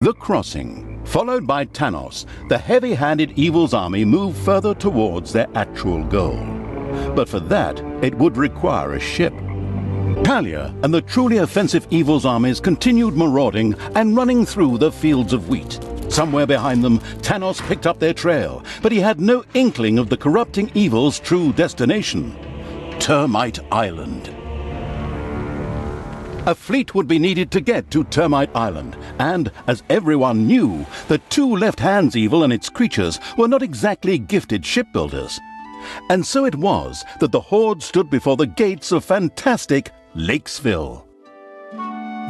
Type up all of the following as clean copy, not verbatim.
The crossing. Followed by Tanos, the heavy-handed evil's army moved further towards their actual goal. But for that, it would require a ship. Talia and the truly offensive evil's armies continued marauding and running through the fields of wheat. Somewhere behind them, Tanos picked up their trail, but he had no inkling of the corrupting evil's true destination: Termite Island. A fleet would be needed to get to Termite Island, and, as everyone knew, the two Left Hands Evil and its creatures were not exactly gifted shipbuilders. And so it was that the Horde stood before the gates of fantastic Lakesville.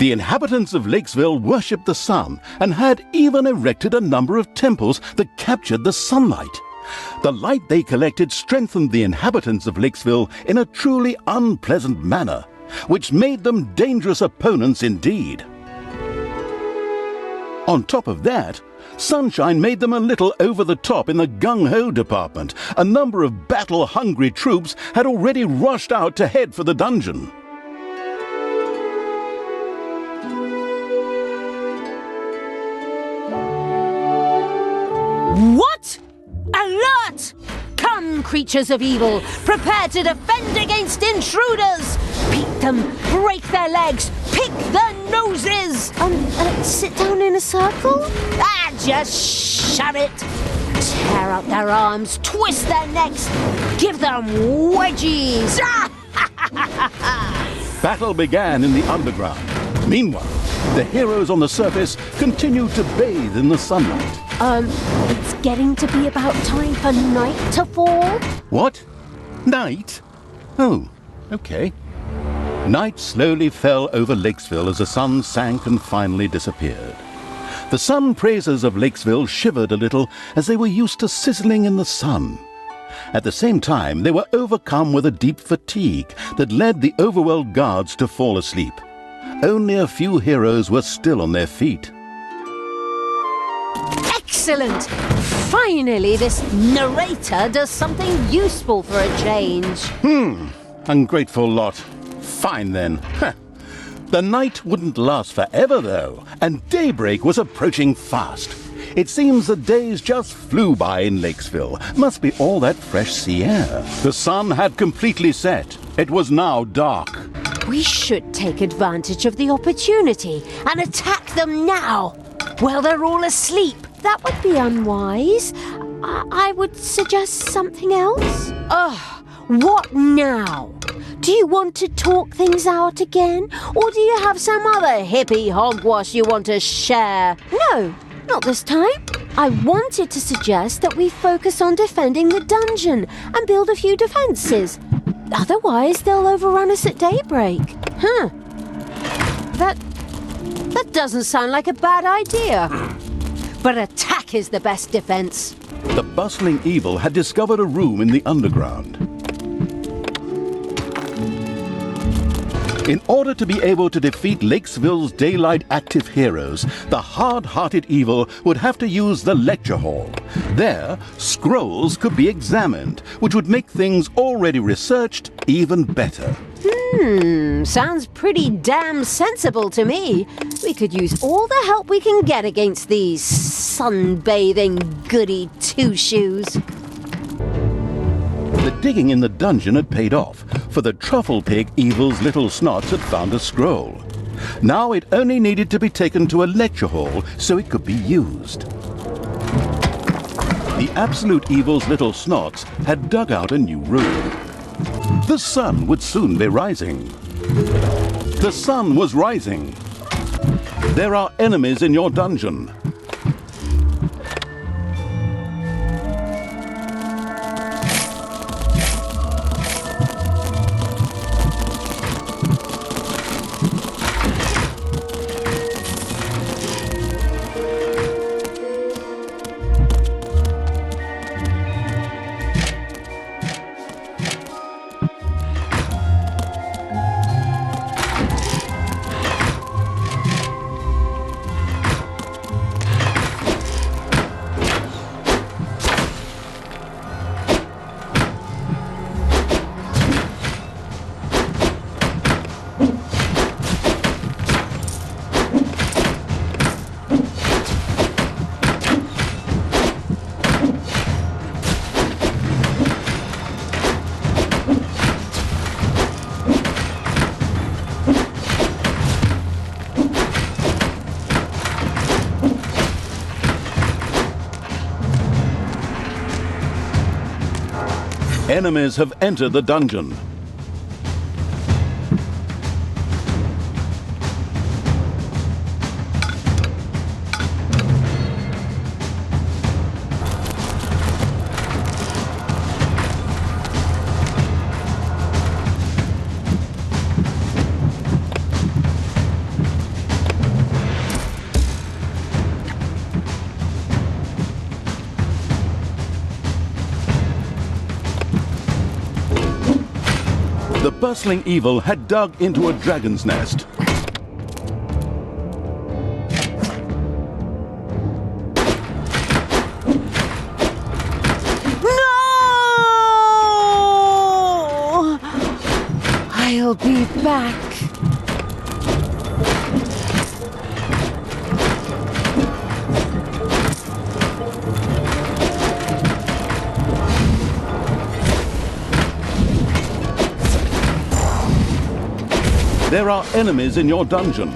The inhabitants of Lakesville worshipped the sun and had even erected a number of temples that captured the sunlight. The light they collected strengthened the inhabitants of Lakesville in a truly unpleasant manner, which made them dangerous opponents indeed. On top of that, sunshine made them a little over the top in the gung-ho department. A number of battle-hungry troops had already rushed out to head for the dungeon. What? Alert! Come, creatures of evil, prepare to defend against intruders! Beat them, break their legs, pick their noses! Sit down in a circle? Just shove it! Tear out their arms, twist their necks, give them wedgies! Battle began in the underground. Meanwhile, the heroes on the surface continued to bathe in the sunlight. It's getting to be about time for night to fall. What? Night? Oh, okay. Night slowly fell over Lakesville as the sun sank and finally disappeared. The sun praisers of Lakesville shivered a little as they were used to sizzling in the sun. At the same time, they were overcome with a deep fatigue that led the overwhelmed guards to fall asleep. Only a few heroes were still on their feet. Excellent! Finally, this narrator does something useful for a change. Ungrateful lot. Fine then. The night wouldn't last forever, though, and daybreak was approaching fast. It seems the days just flew by in Lakesville. Must be all that fresh sea air. The sun had completely set. It was now dark. We should take advantage of the opportunity and attack them now, while they're all asleep. That would be unwise. I would suggest something else. What now? Do you want to talk things out again? Or do you have some other hippie hogwash you want to share? No, not this time. I wanted to suggest that we focus on defending the dungeon and build a few defenses. Otherwise, they'll overrun us at daybreak. That doesn't sound like a bad idea. But attack is the best defense. The bustling evil had discovered a room in the underground. In order to be able to defeat Lakesville's daylight active heroes, the hard-hearted evil would have to use the lecture hall. There, scrolls could be examined, which would make things already researched even better. Sounds pretty damn sensible to me. We could use all the help we can get against these sunbathing goody two-shoes. The digging in the dungeon had paid off, for the truffle pig evil's little snots had found a scroll. Now it only needed to be taken to a lecture hall so it could be used. The absolute evil's little snots had dug out a new room. The sun would soon be rising. The sun was rising. There are enemies in your dungeon. Enemies have entered the dungeon. The bustling evil had dug into a dragon's nest. No! I'll be back. There are enemies in your dungeon.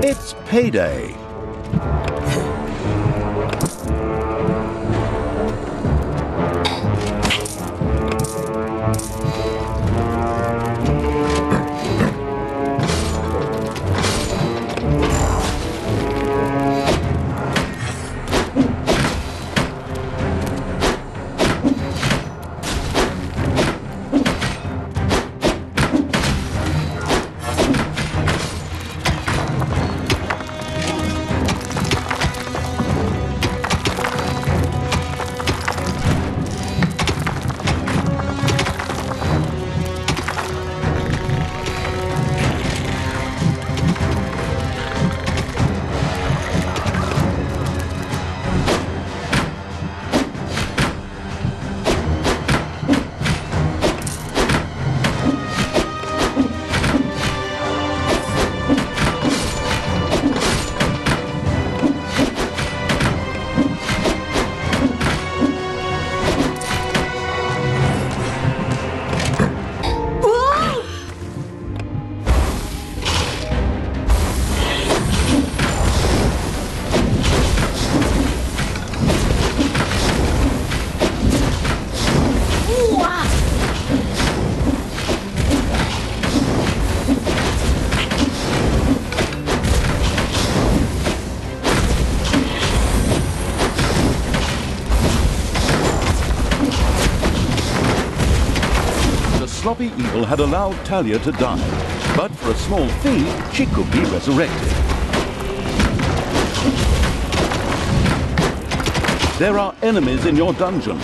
It's payday. Sloppy evil had allowed Talia to die, but for a small fee, she could be resurrected. There are enemies in your dungeon.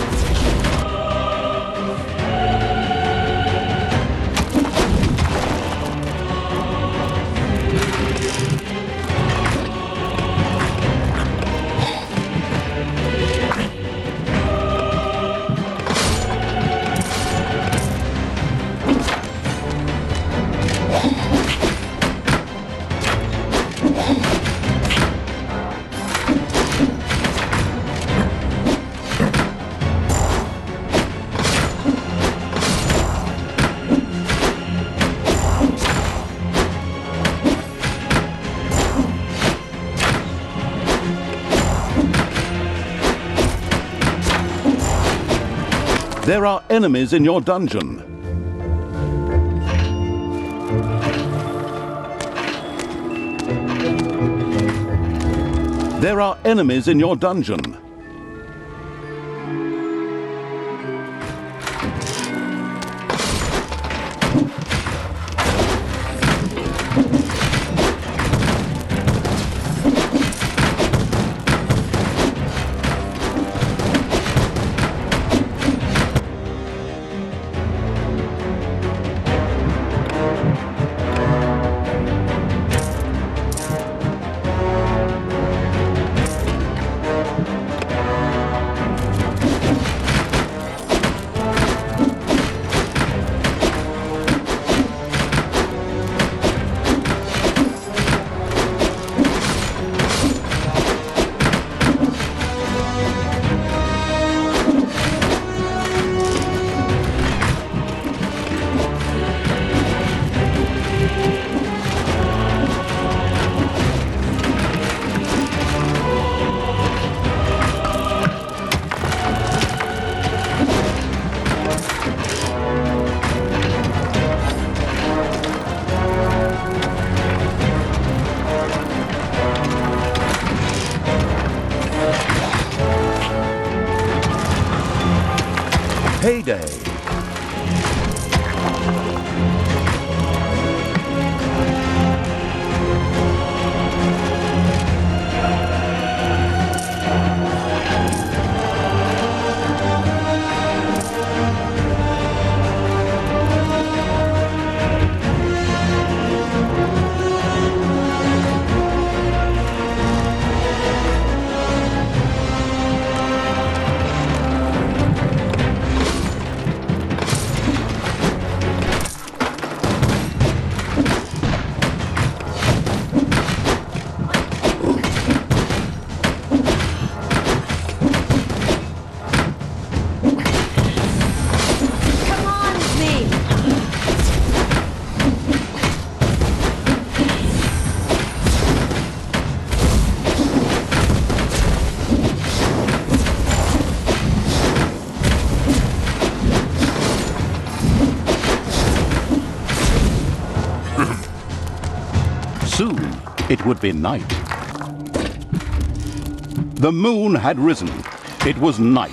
There are enemies in your dungeon. There are enemies in your dungeon. payday. Come on, me! Soon it would be night. The moon had risen. It was night.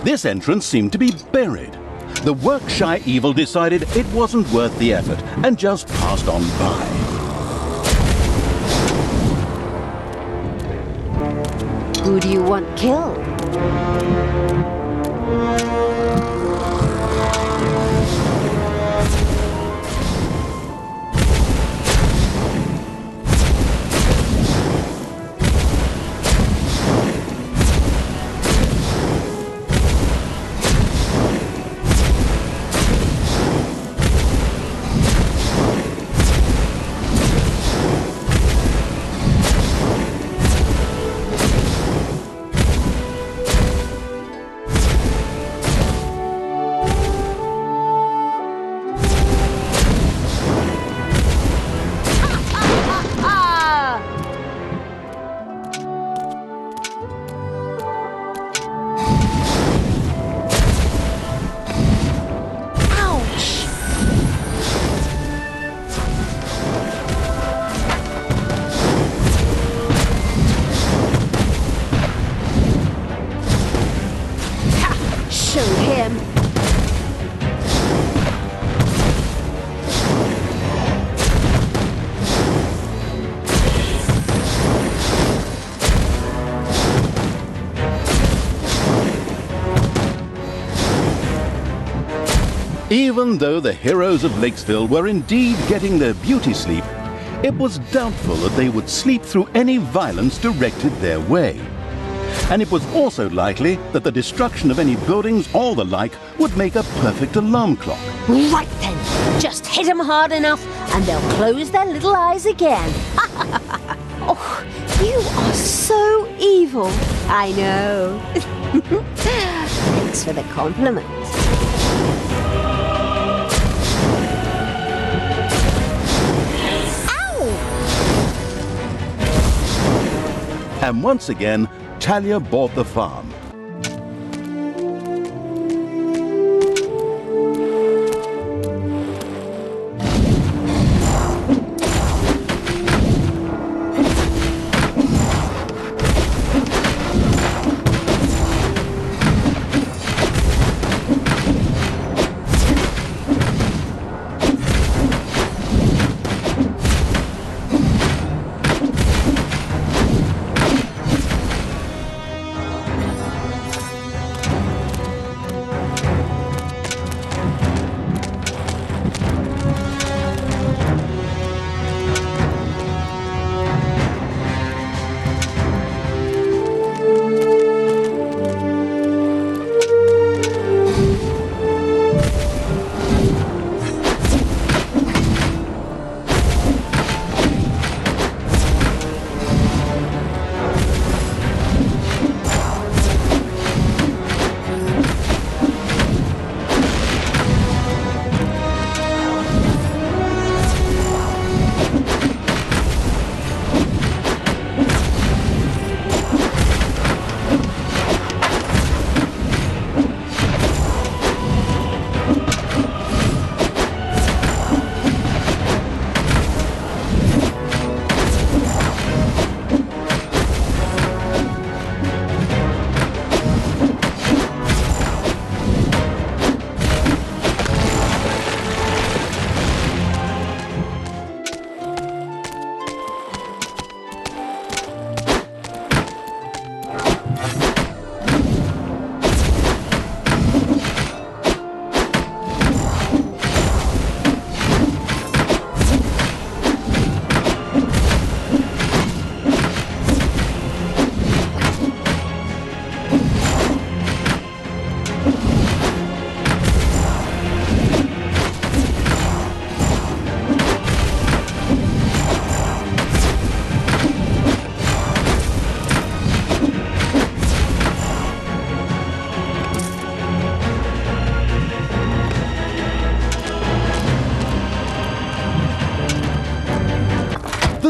This entrance seemed to be buried. The work-shy evil decided it wasn't worth the effort and just passed on by. Who do you want killed? Show him. Even though the heroes of Lakesville were indeed getting their beauty sleep, it was doubtful that they would sleep through any violence directed their way. And it was also likely that the destruction of any buildings or the like would make a perfect alarm clock. Right then, just hit them hard enough and they'll close their little eyes again. Oh, you are so evil. I know. Thanks for the compliment. And once again, Talia bought the farm.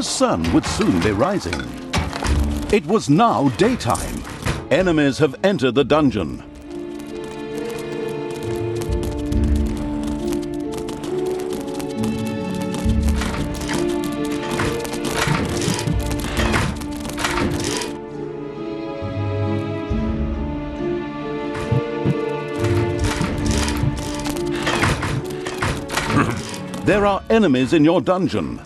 sun would soon be rising. It was now daytime. Enemies have entered the dungeon. There are enemies in your dungeon.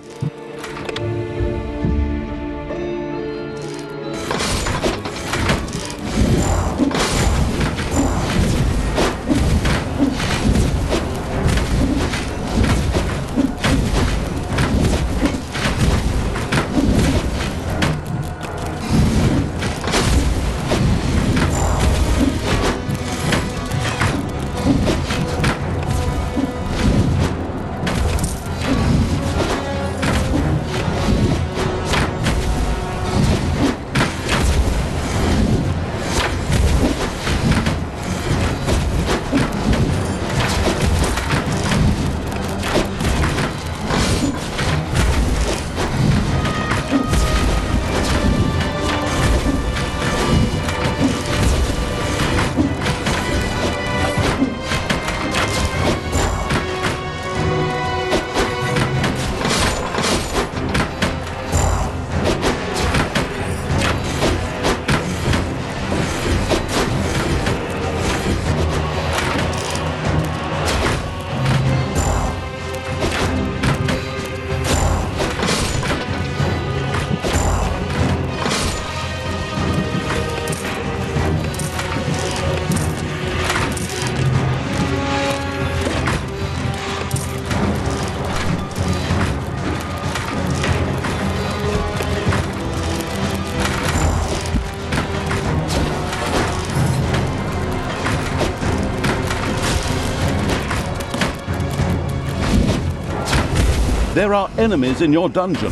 There are enemies in your dungeon.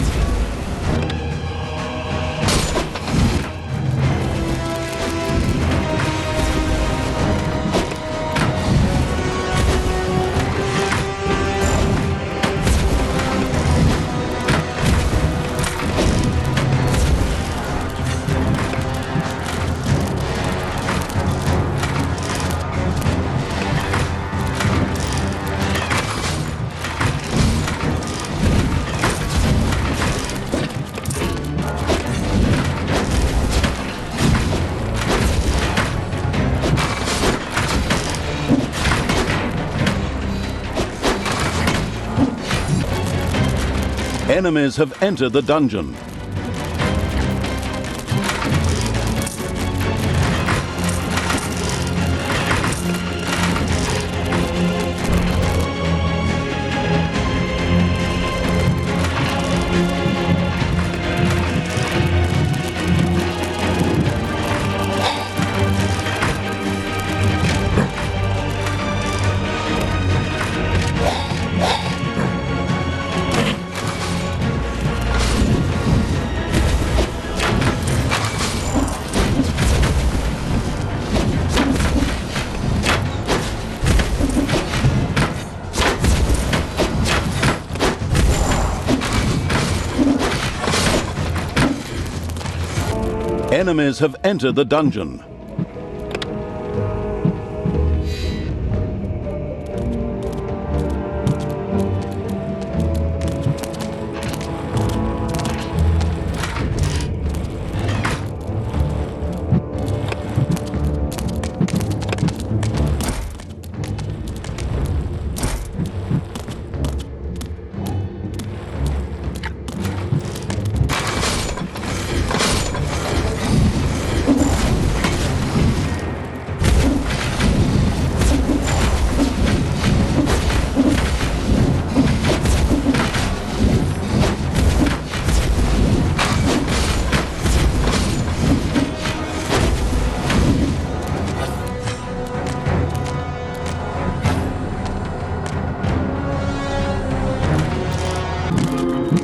Enemies have entered the dungeon. Enemies have entered the dungeon.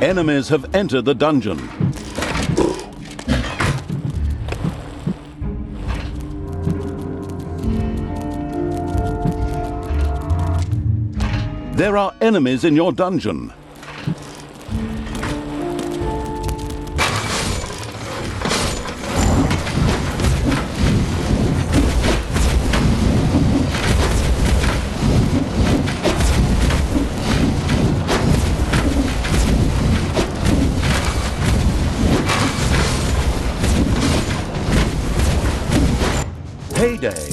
Enemies have entered the dungeon. There are enemies in your dungeon. payday.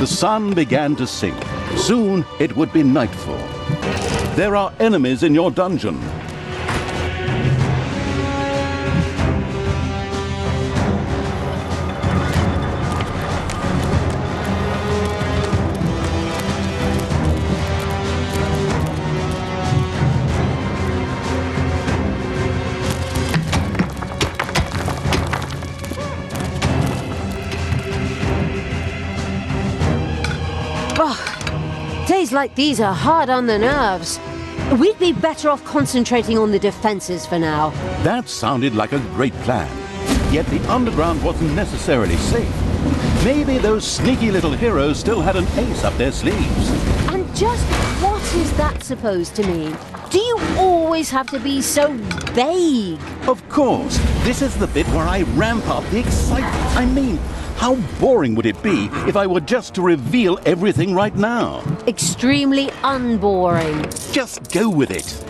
The sun began to sink. Soon it would be nightfall. There are enemies in your dungeon. Days like these are hard on the nerves. We'd be better off concentrating on the defenses for now. That sounded like a great plan. Yet the underground wasn't necessarily safe. Maybe those sneaky little heroes still had an ace up their sleeves. And just what is that supposed to mean? Do you always have to be so vague? Of course, this is the bit where I ramp up the excitement. I mean, how boring would it be if I were just to reveal everything right now? Extremely unboring. Just go with it.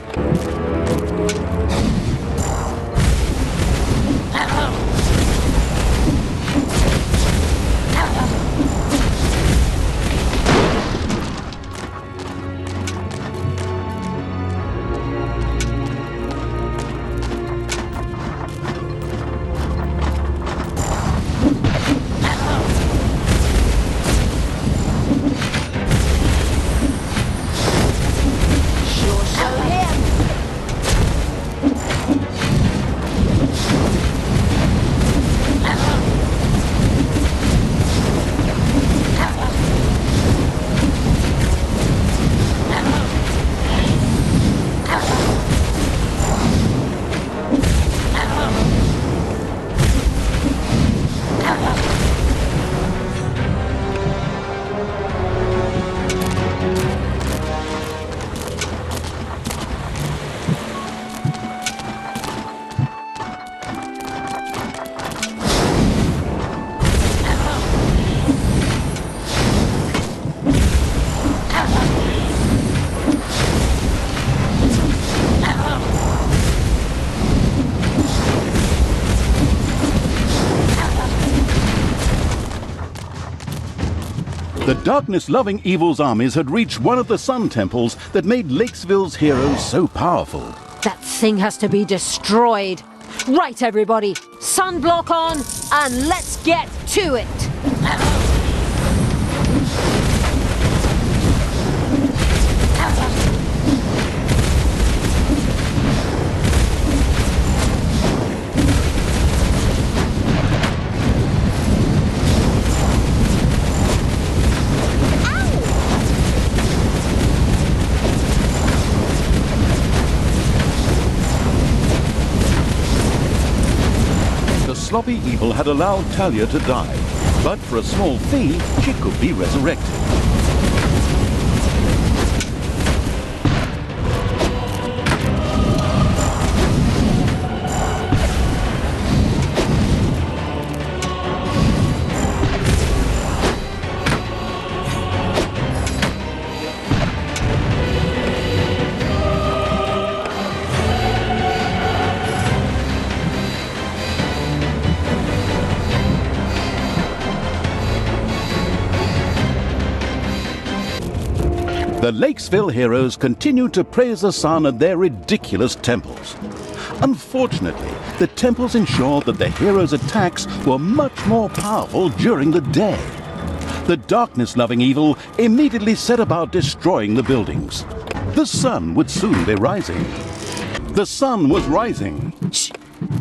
The darkness-loving evil's armies had reached one of the sun temples that made Lakesville's heroes so powerful. That thing has to be destroyed. Right, everybody, sunblock on, and let's get to it. Sloppy Evil had allowed Talia to die, but for a small fee, she could be resurrected. The Lakesville heroes continued to praise the sun at their ridiculous temples. Unfortunately, the temples ensured that the heroes' attacks were much more powerful during the day. The darkness-loving evil immediately set about destroying the buildings. The sun would soon be rising. The sun was rising. Shh!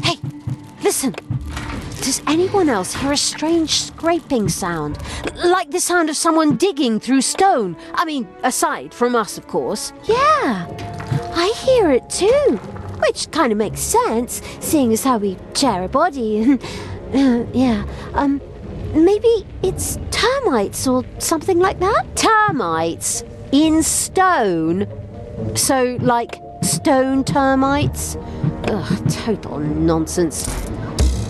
Hey, listen! Does anyone else hear a strange scraping sound? Like the sound of someone digging through stone? I mean, aside from us, of course. Yeah, I hear it too. Which kind of makes sense, seeing as how we share a body and... maybe it's termites or something like that? Termites? In stone? So, like, stone termites? Ugh, total nonsense.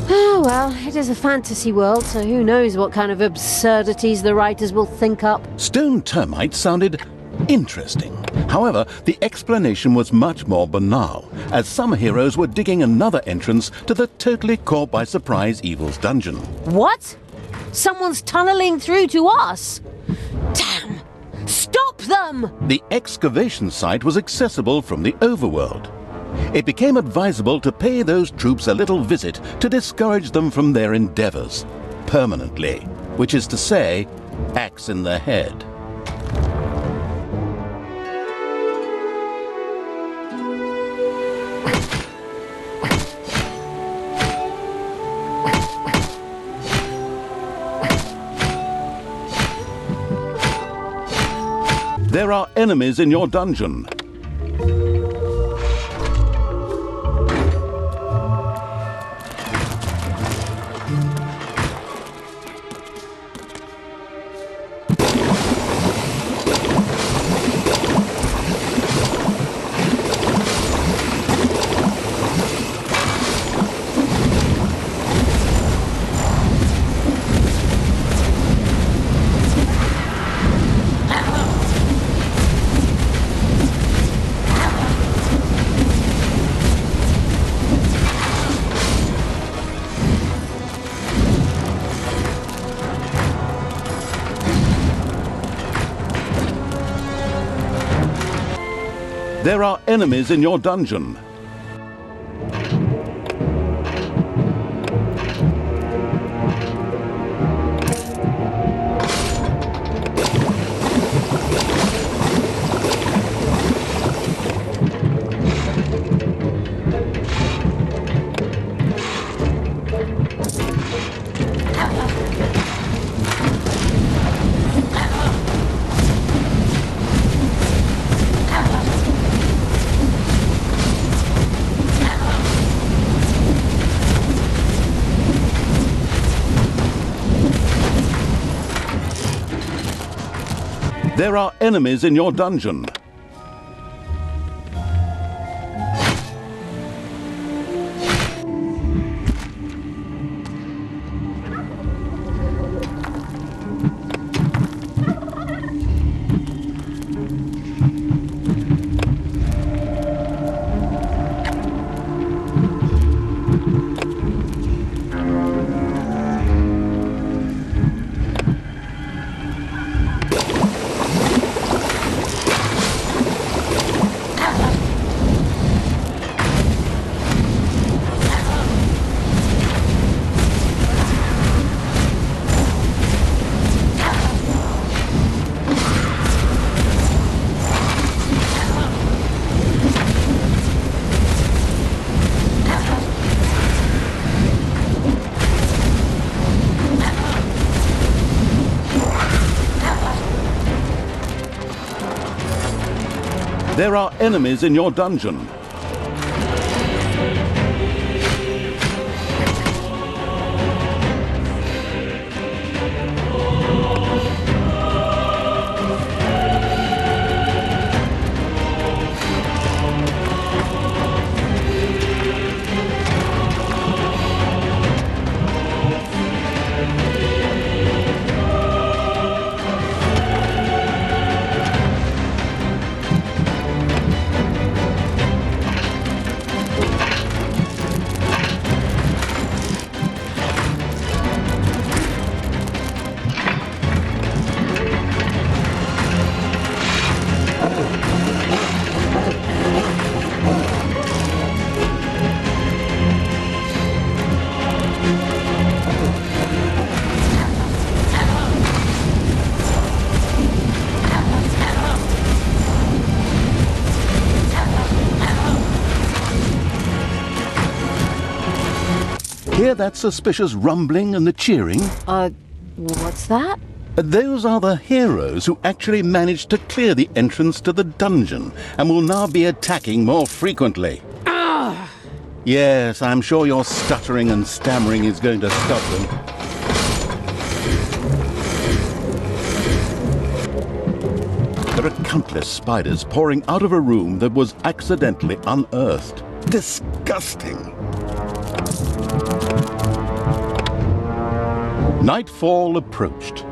Oh, well, it is a fantasy world, so who knows what kind of absurdities the writers will think up. Stone termites sounded interesting. However, the explanation was much more banal, as some heroes were digging another entrance to the totally caught by surprise Evil's dungeon. What? Someone's tunneling through to us? Damn! Stop them! The excavation site was accessible from the overworld. It became advisable to pay those troops a little visit to discourage them from their endeavors, permanently, which is to say, axe in the head. There are enemies in your dungeon. There are enemies in your dungeon. There are enemies in your dungeon. There are enemies in your dungeon. Hear that suspicious rumbling and the cheering? What's that? Those are the heroes who actually managed to clear the entrance to the dungeon and will now be attacking more frequently. Yes, I'm sure your stuttering and stammering is going to stop them. There are countless spiders pouring out of a room that was accidentally unearthed. Disgusting. Nightfall approached.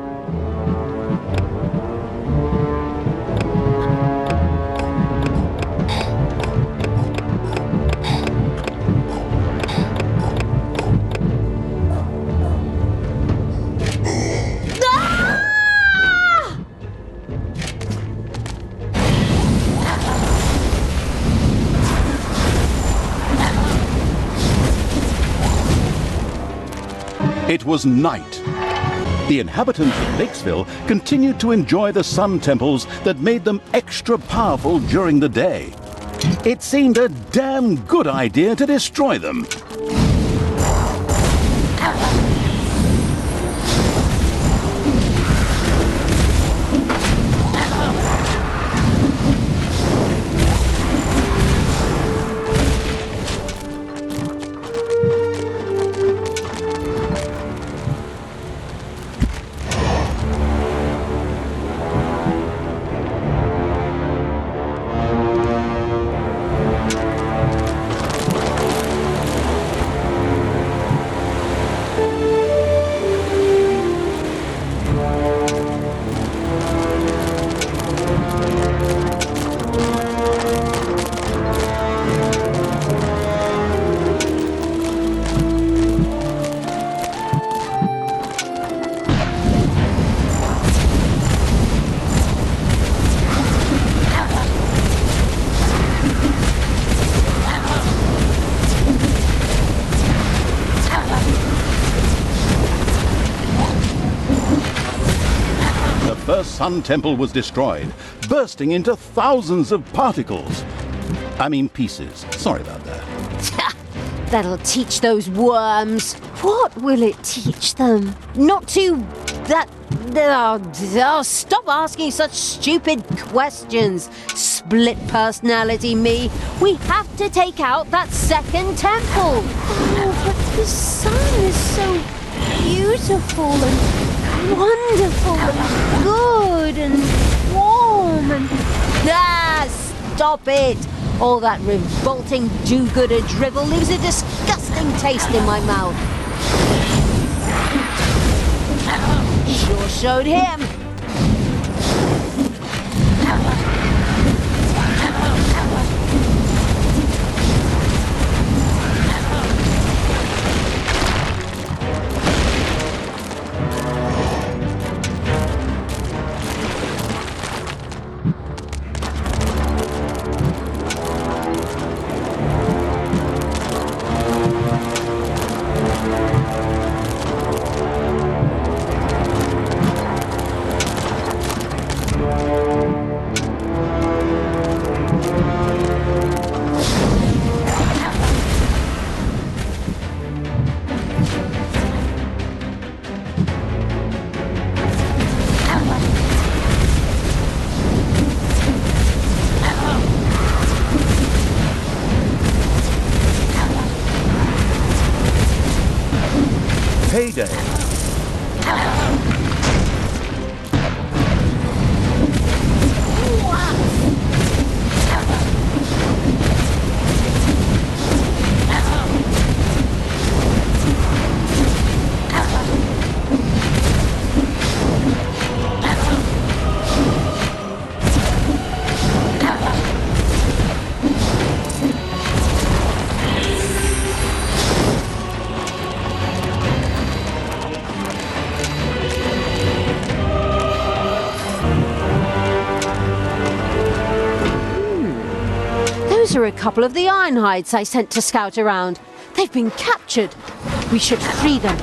It was night. The inhabitants of Lakesville continued to enjoy the sun temples that made them extra powerful during the day. It seemed a damn good idea to destroy them. The Sun Temple was destroyed, bursting into thousands of particles. I mean pieces. Sorry about that. That'll teach those worms. What will it teach them? Not to... stop asking such stupid questions. Split personality me. We have to take out that second temple. Oh, but the sun is so beautiful and wonderful and good and warm and... Stop it! All that revolting do-gooder drivel leaves a disgusting taste in my mouth. Sure showed him. Payday. Those are a couple of the Ironhides I sent to scout around. They've been captured. We should free them.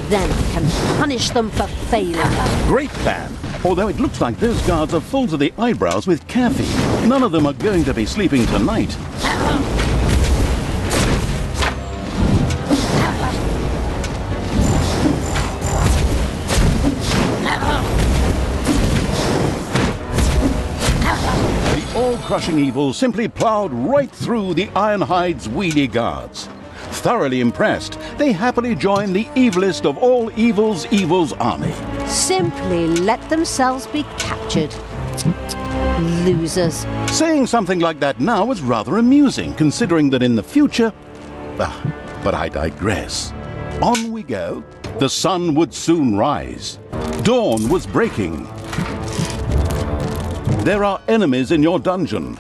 Then we can punish them for failing. Great plan. Although it looks like those guards are full to the eyebrows with caffeine. None of them are going to be sleeping tonight. soul-crushing evil simply plowed right through the Ironhide's weedy guards. Thoroughly impressed, they happily joined the evilest of all evil's army. Simply let themselves be captured. Losers. Saying something like that now is rather amusing, considering that in the future... but I digress. On we go. The sun would soon rise. Dawn was breaking. There are enemies in your dungeon.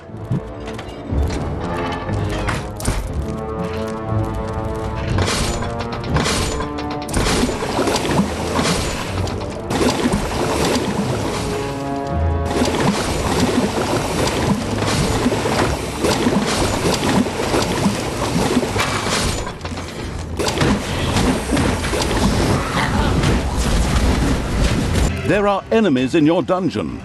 There are enemies in your dungeon.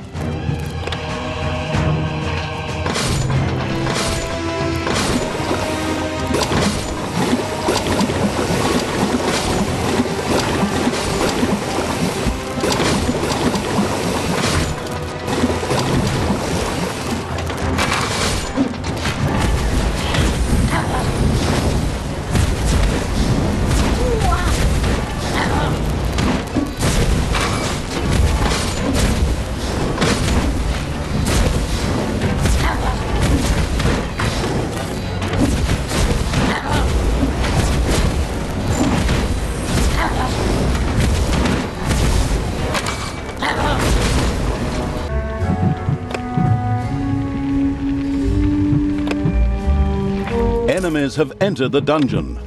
Enemies have entered the dungeon.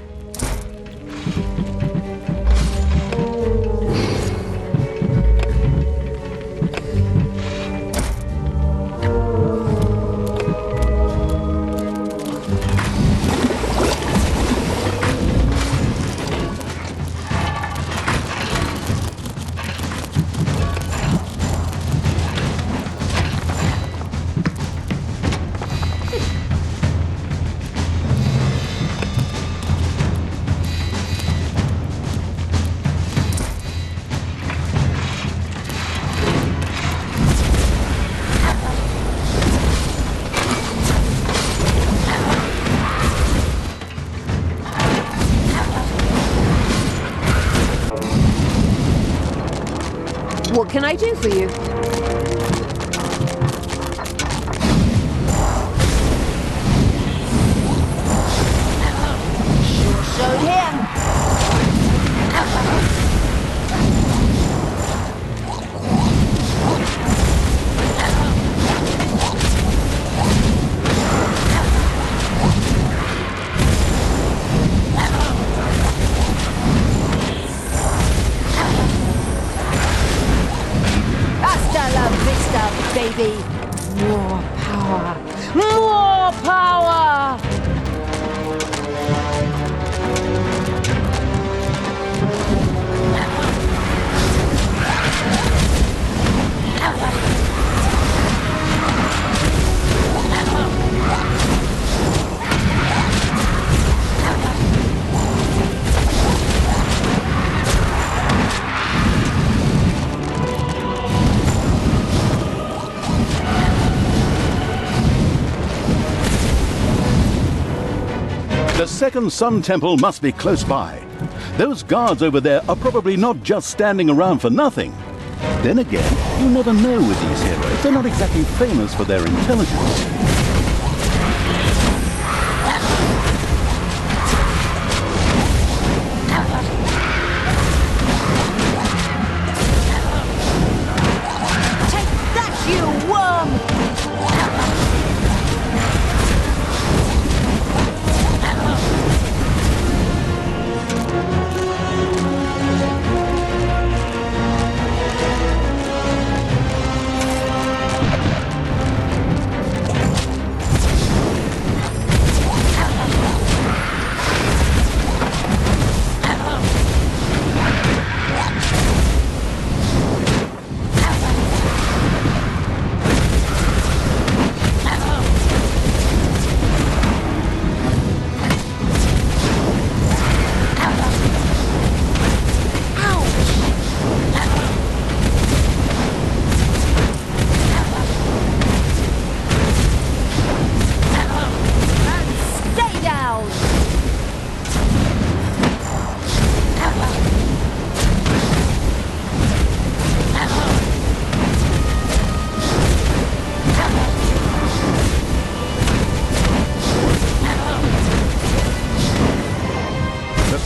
What can I do for you? Sure showed him. Baby, more power, more power! The second Sun Temple must be close by. Those guards over there are probably not just standing around for nothing. Then again, you never know with these heroes. They're not exactly famous for their intelligence.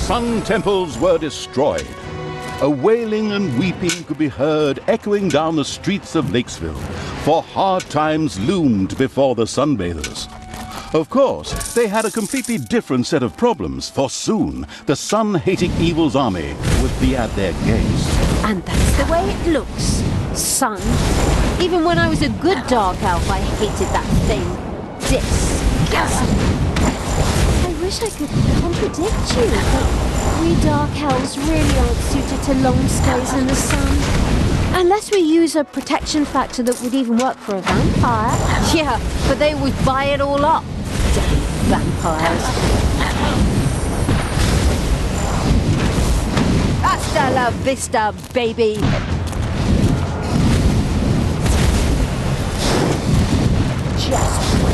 sun temples were destroyed. A wailing and weeping could be heard echoing down the streets of Lakesville, for hard times loomed before the sunbathers. Of course, they had a completely different set of problems, for soon the sun-hating evil's army would be at their gates. And that's the way it looks. Sun. Even when I was a good dark elf, I hated that thing. Disgusting. I wish I could contradict you, but we dark elves really aren't suited to long stays in the sun. Unless we use a protection factor that would even work for a vampire. Yeah, but they would buy it all up. Damn vampires. Hasta la vista, baby. Just wait.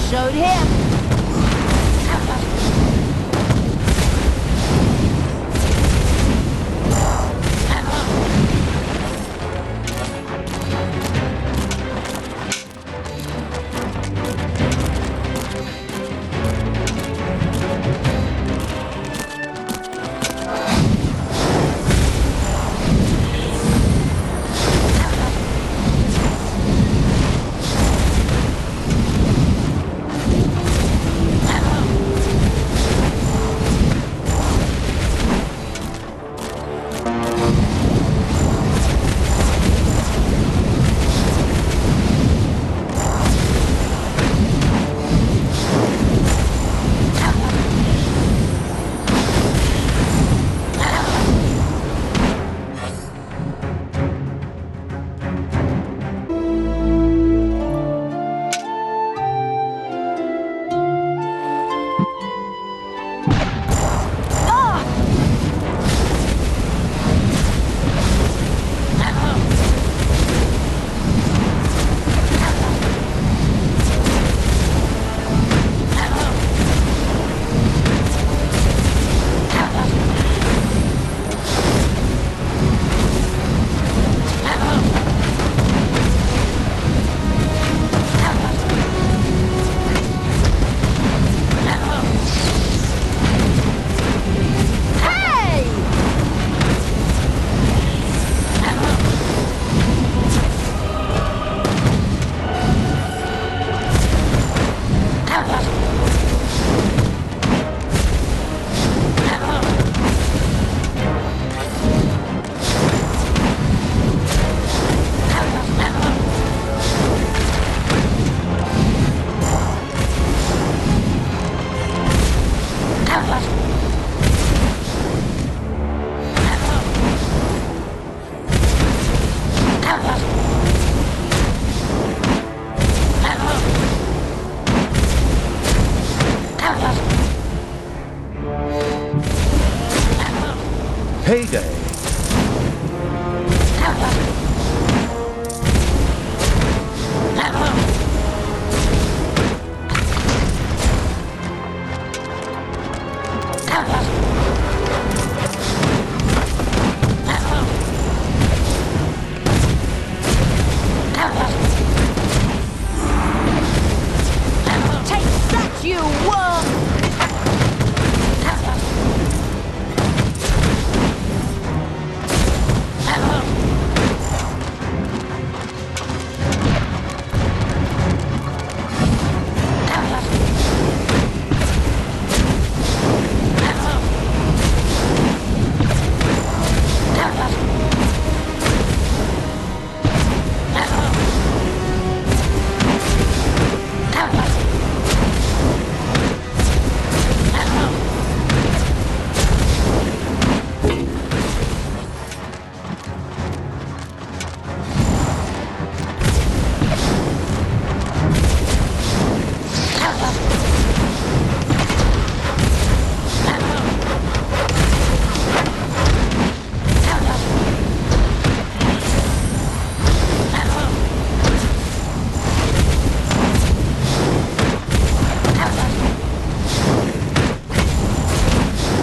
Showed him. Heyday! You worm!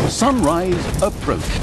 Sunrise approached.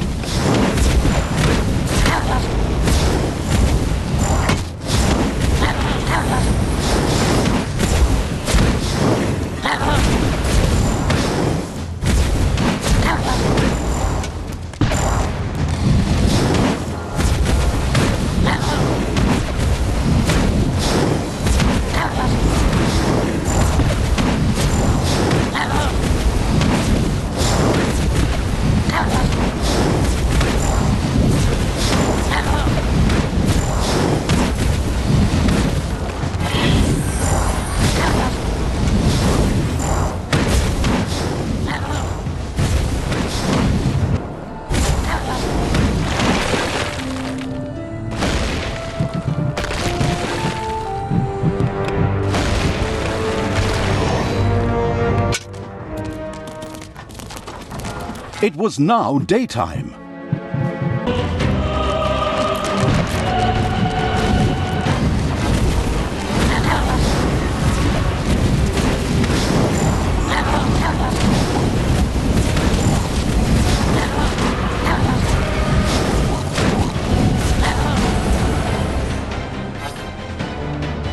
It was now daytime.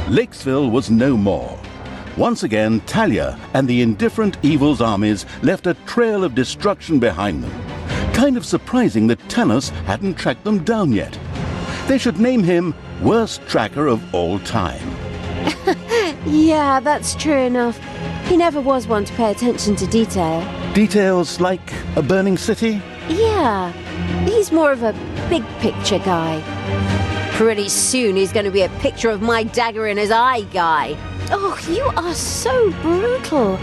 Lakesville was no more. Once again, Talia and the indifferent Evil's armies left a trail of destruction behind them. Kind of surprising that Tanos hadn't tracked them down yet. They should name him Worst Tracker of All Time. Yeah, that's true enough. He never was one to pay attention to detail. Details like a burning city? Yeah, he's more of a big picture guy. Pretty soon he's going to be a picture of my dagger in his eye guy. Oh, you are so brutal.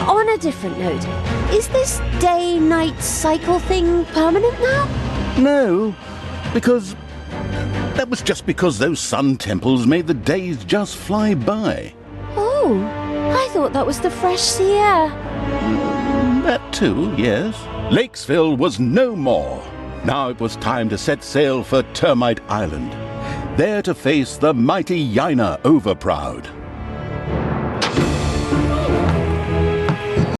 On a different note, is this day-night cycle thing permanent now? No, because that was just because those sun temples made the days just fly by. Oh, I thought that was the fresh sea air. That too, yes. Lakesville was no more. Now it was time to set sail for Termite Island, there to face the mighty Yaina Overproud.